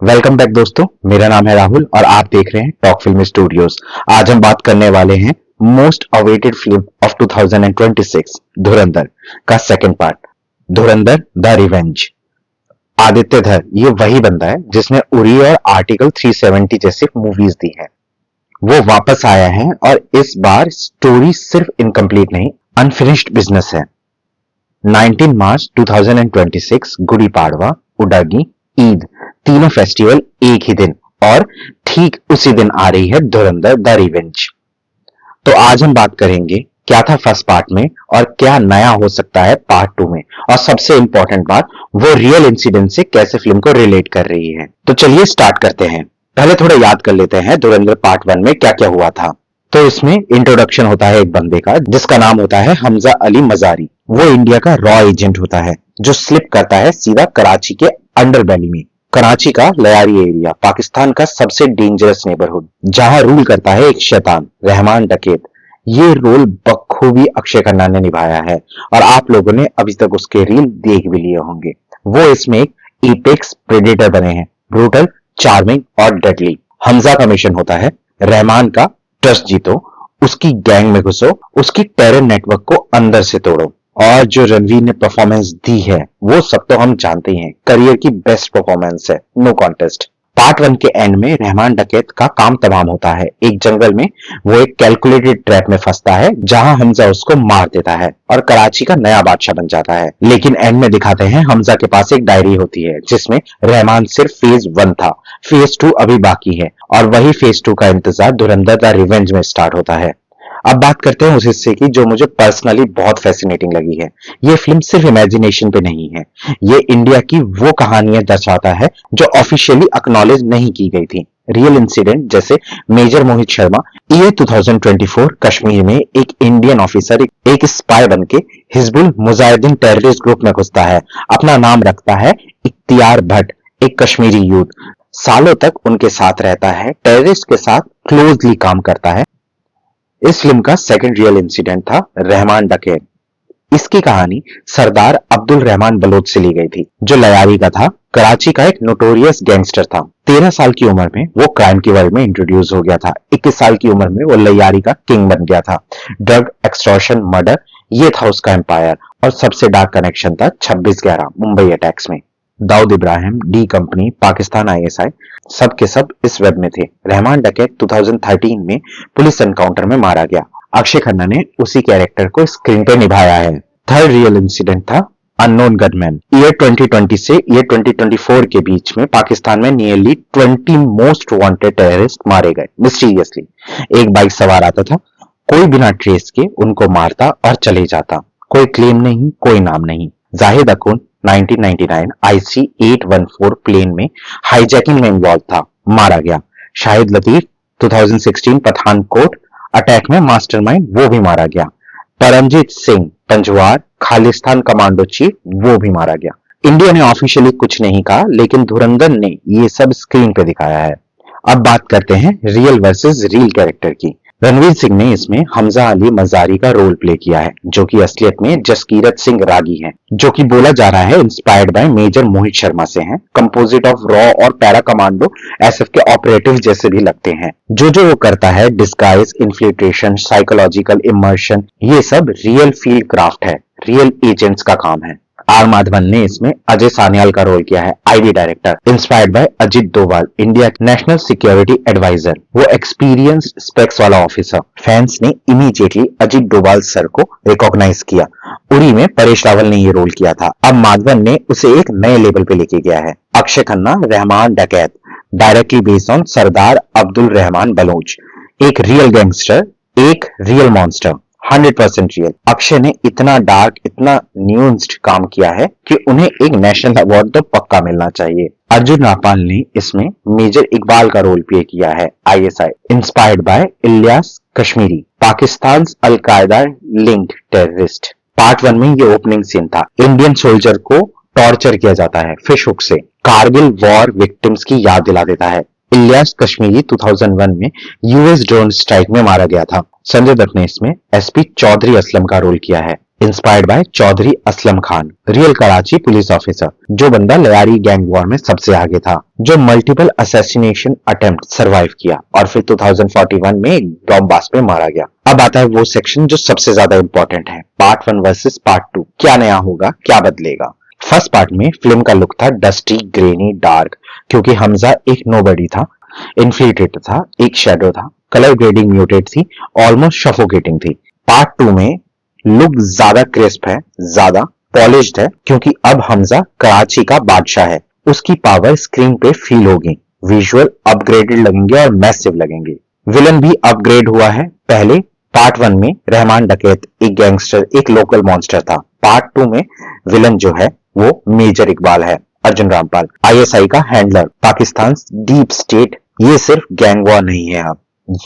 Welcome back दोस्तों, मेरा नाम है राहुल और आप देख रहे हैं टॉक फिल्म स्टूडियोज। आज हम बात करने वाले हैं मोस्ट अवेटेड फिल्म ऑफ 2026 धुरंधर का second part, Dhurandhar the revenge. Aditya धर ये वही बंदा है जिसने उरी और आर्टिकल 370 जैसी मूवीज दी है। वो वापस आया है और इस बार स्टोरी सिर्फ इनकम्प्लीट नहीं, अनफिनिश्ड बिजनेस है। 19 मार्च 2026 गुड़ी पाड़वा, उडागी, ईद, तीनों फेस्टिवल एक ही दिन और ठीक उसी दिन आ रही है धुरंधर द रिवेंज। तो आज हम बात करेंगे क्या था फर्स्ट पार्ट में और क्या नया हो सकता है पार्ट 2 में, और सबसे इंपॉर्टेंट बात, वो रियल इंसिडेंट से कैसे फिल्म को रिलेट कर रही है। तो चलिए स्टार्ट करते हैं। पहले थोड़ा याद कर लेते हैं धुरंधर पार्ट 1 में क्या क्या हुआ था। तो इसमें इंट्रोडक्शन होता है एक बंदे का जिसका नाम होता है हमजा अली मजारी। वो इंडिया का रॉ एजेंट होता है जो स्लिप करता है सीधा कराची के अंडरबेली में। कराची का लयारी एरिया पाकिस्तान का सबसे डेंजरस नेबरहुड, जहां रूल करता है एक शैतान रहमान डकैत। ये रोल बखूबी अक्षय खन्ना ने निभाया है और आप लोगों ने अभी तक उसके रील देख भी लिए होंगे। वो इसमें एक एपेक्स प्रेडेटर बने हैं, ब्रूटल, चार्मिंग और डेडली। हमजा का मिशन होता है रहमान का ट्रस्ट जीतो, उसकी गैंग में घुसो, उसकी टेरर नेटवर्क को अंदर से तोड़ो। और जो रणवीर ने परफॉर्मेंस दी है वो सब तो हम जानते ही हैं, करियर की बेस्ट परफॉर्मेंस है, नो कॉन्टेस्ट। पार्ट 1 के एंड में रहमान डकैत का काम तमाम होता है। एक जंगल में वो एक कैलकुलेटेड ट्रैप में फंसता है जहां हमजा उसको मार देता है और कराची का नया बादशाह बन जाता है। लेकिन एंड में दिखाते हैं हमजा के पास एक डायरी होती है जिसमें रहमान सिर्फ फेज 1 था, फेज 2 अभी बाकी है और वही फेज 2 का इंतजार धुरंधर द रिवेंज में स्टार्ट होता है। अब बात करते हैं उस हिस्से की जो मुझे पर्सनली बहुत फैसिनेटिंग लगी है। ये फिल्म सिर्फ इमेजिनेशन पे नहीं है, ये इंडिया की वो कहानियां दर्शाता है जो ऑफिशियली एक्नॉलेज नहीं की गई थी। रियल इंसिडेंट जैसे मेजर मोहित शर्मा ईयर 2024 कश्मीर में एक इंडियन ऑफिसर एक स्पाई बन के हिजबुल मुजाहिदीन टेररिस्ट ग्रुप में घुसता है। अपना नाम रखता है इख्तियार भट्ट, एक कश्मीरी यूथ। सालों तक उनके साथ रहता है, टेररिस्ट के साथ क्लोजली काम करता है। इस फिल्म का सेकंड रियल इंसिडेंट था रहमान डकैत। इसकी कहानी सरदार अब्दुल रहमान बलोच से ली गई थी जो लयारी का था, कराची का एक नोटोरियस गैंगस्टर था। 13 साल की उम्र में वो क्राइम की वर्ल्ड में इंट्रोड्यूस हो गया था। 21 साल की उम्र में वो लयारी का किंग बन गया था। ड्रग, एक्सटॉर्शन, मर्डर, ये था उसका एम्पायर। और सबसे डार्क कनेक्शन था 26/11 मुंबई अटैक्स में। Dawood Ibrahim, D company, Pakistan ISI, सब के सब इस वेब में थे। रहमान डकैत 2013 में पुलिस एनकाउंटर में मारा गया। अक्षय खन्ना ने उसी कैरेक्टर को स्क्रीन पे निभाया है। थर्ड रियल इंसिडेंट था अननोन गनमैन। ईयर 2020 से ईयर 2024 के बीच में पाकिस्तान में नियरली 20 मोस्ट वांटेड टेररिस्ट मारे गए मिस्टीरियसली। एक बाइक सवार आता था, कोई बिना ट्रेस के उनको मारता और चले जाता, कोई क्लेम नहीं, कोई नाम नहीं। जाहिद अकुन 1999 IC 814 प्लेन में हाईजैकिंग में इन्वॉल्व था, मारा गया। शाहिद लतीफ 2016 पठानकोट अटैक में मास्टरमाइंड, वो भी मारा गया। परमजीत सिंह पंजवार खालिस्तान कमांडो चीफ, वो भी मारा गया। इंडिया ने ऑफिशियली कुछ नहीं कहा लेकिन धुरंधर ने ये सब स्क्रीन पे दिखाया है। अब बात करते हैं रियल वर्सेस रियल कैरेक्टर की। रणवीर सिंह ने इसमें हमजा अली मजारी का रोल प्ले किया है जो कि असलियत में जसकीरत सिंह रागी हैं, जो कि बोला जा रहा है inspired bye major Mohit Sharma से हैं। कंपोजिट ऑफ रॉ और पैरा कमांडो एसएफ के ऑपरेटिव जैसे भी लगते हैं। जो वो करता है, डिस्गाइज, इन्फिल्ट्रेशन, साइकोलॉजिकल इमर्शन, ये सब रियल फील्ड क्राफ्ट है, रियल एजेंट्स का काम है। आर माधवन ने इसमें अजय सान्याल का रोल किया है, IB director, inspired by Ajit Doval, India national security advisor, वो एक्सपीरियंस्ड स्पेक्स वाला ऑफिसर। फैंस ने इमीडिएटली अजित डोभाल सर को रिकॉग्नाइज किया। उरी में परेश रावल ने ये रोल किया था, अब माधवन ने उसे एक नए लेवल पे लेके गया है। अक्षय खन्ना रहमान डकैत, directly based on Sardar Abdul Rehman Baloch, एक रियल गैंगस्टर, एक रियल मॉन्स्टर, 100% रियल। अक्षय ने इतना डार्क, इतना न्यून्स्ड काम किया है कि उन्हें एक नेशनल अवार्ड तो पक्का मिलना चाहिए। अर्जुन रामपाल ने इसमें मेजर इकबाल का रोल प्ले किया है, ISI, inspired by Ilyas Kashmiri, Pakistan al Qaeda linked terrorist. Part 1 में ये ओपनिंग सीन था, इंडियन सोल्जर को टॉर्चर किया जाता है फिश हुक से, कारगिल वॉर विक्टिम्स की याद दिला देता है। इलियास कश्मीरी 2001 में यूएस ड्रोन स्ट्राइक में मारा गया था। संजय दत्त ने इसमें एसपी चौधरी असलम का रोल किया है। Inspired by Chaudhary Aslam Khan, real Karachi police officer, जो बंदा लयारी गैंग वॉर में सबसे आगे था, जो मल्टीपल असैसिनेशन अटेम्प्ट सरवाइव किया और फिर 2041 में एक बॉम्ब ब्लास्ट में मारा गया। अब आता है वो सेक्शन जो सबसे ज्यादा इंपॉर्टेंट है, पार्ट 1 वर्सेस पार्ट 2। क्या नया होगा, क्या बदलेगा। फर्स्ट पार्ट में फिल्म का लुक था डस्टी, ग्रेनी, डार्क, क्योंकि हमजा एक नोबडी था, इन्फ्लेटेड था, एक शैडो था, कलर ग्रेडिंग म्यूटेड थी, ऑलमोस्ट सफोकेटिंग थी। पार्ट 2 में लुक ज्यादा क्रिस्प है, ज्यादा पॉलिश्ड है, क्योंकि अब हमजा कराची का बादशाह है। उसकी पावर स्क्रीन पे फील होगी, विजुअल अपग्रेडेड लगेंगे और मैसिव लगेंगे। विलन भी अपग्रेड हुआ है। पहले पार्ट 1 में रहमान डकैत एक गैंगस्टर, एक लोकल मॉन्स्टर था। पार्ट 2 में विलन जो है वो मेजर इकबाल है, अर्जुन रामपाल, आईएसआई का हैंडलर, पाकिस्तान डीप स्टेट। ये सिर्फ गैंग वॉर नहीं है, अब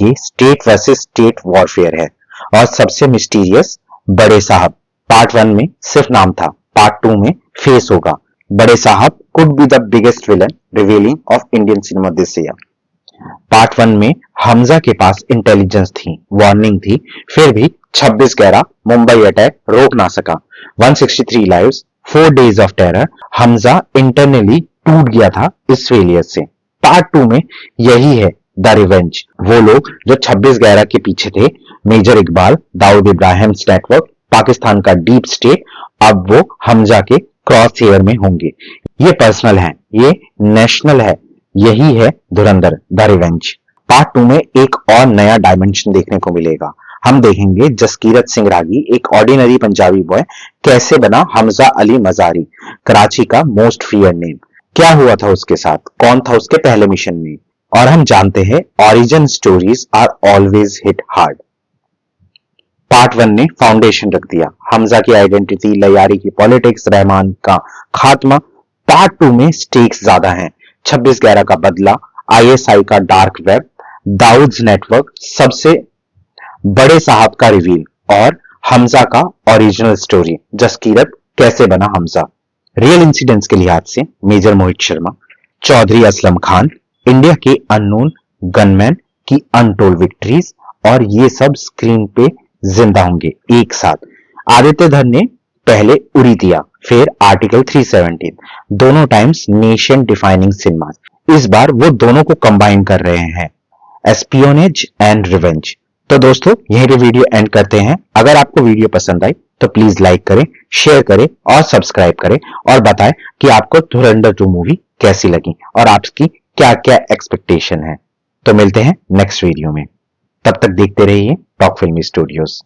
ये स्टेट वर्सेस स्टेट वॉरफेयर है। और सबसे मिस्टीरियस बड़े साहब। पार्ट 1 में सिर्फ नाम था, पार्ट 2 में फेस होगा। बड़े साहब could be the biggest villain revealing of Indian cinema this year. Part 1 में हमजा के पास इंटेलिजेंस थी, वार्निंग थी, फिर भी 26/11 मुंबई अटैक रोक ना सका। 163 lives, 4 days of terror. Hamza internally टूट गया था इस फेलियर से। पार्ट 2 में यही है द रिवेंज। वो लोग जो 26/11 के पीछे थे, मेजर इकबाल, दाऊद इब्राहिम नेटवर्क, पाकिस्तान का डीप स्टेट, अब वो हमजा के क्रॉस हेयर में होंगे। ये पर्सनल है, ये नेशनल है। यही है धुरंधर द रिवेंज। पार्ट 2 में एक और नया डायमेंशन देखने को मिलेगा। हम देखेंगे जसकीरत सिंह रागी, एक ऑर्डिनरी पंजाबी बॉय, कैसे बना हमजा अली मजारी, कराची का मोस्ट फियर नेम। क्या हुआ था उसके साथ, कौन था उसके पहले मिशन में। और हम जानते हैं origin stories are always hit hard. Part 1 ने फाउंडेशन रख दिया, हमजा की आइडेंटिटी, लयारी की पॉलिटिक्स, रहमान का खात्मा। पार्ट 2 में स्टेक्स ज्यादा हैं, 26/11 का बदला, आईएसआई का डार्क वेब, दाऊद नेटवर्क, सबसे बड़े साहब का रिवील और हमजा का ओरिजिनल स्टोरी, जसकीरत कैसे बना हमजा। रियल इंसिडेंट्स के लिहाज से मेजर मोहित शर्मा, चौधरी असलम खान, इंडिया के अननोन गनमैन की अनटोल्ड विक्ट्रीज, और ये सब स्क्रीन पे जिंदा होंगे एक साथ। आदित्य धर ने पहले उड़ी दिया, फिर आर्टिकल 317, दोनों टाइम्स नेशन डिफाइनिंग सिनेमा। इस बार वो दोनों को कंबाइन कर रहे हैं, एस्पियोनेज एंड रिवेंज। तो दोस्तों यहीं पे वीडियो एंड करते हैं। अगर आपको वीडियो पसंद आई तो प्लीज लाइक करें, शेयर करें और सब्सक्राइब करें, और बताएं कि आपको धुरंधर 2 मूवी कैसी लगी और आपकी क्या क्या एक्सपेक्टेशन है। तो मिलते हैं नेक्स्ट वीडियो में, तब तक देखते रहिए टॉक फिल्मी स्टूडियोज।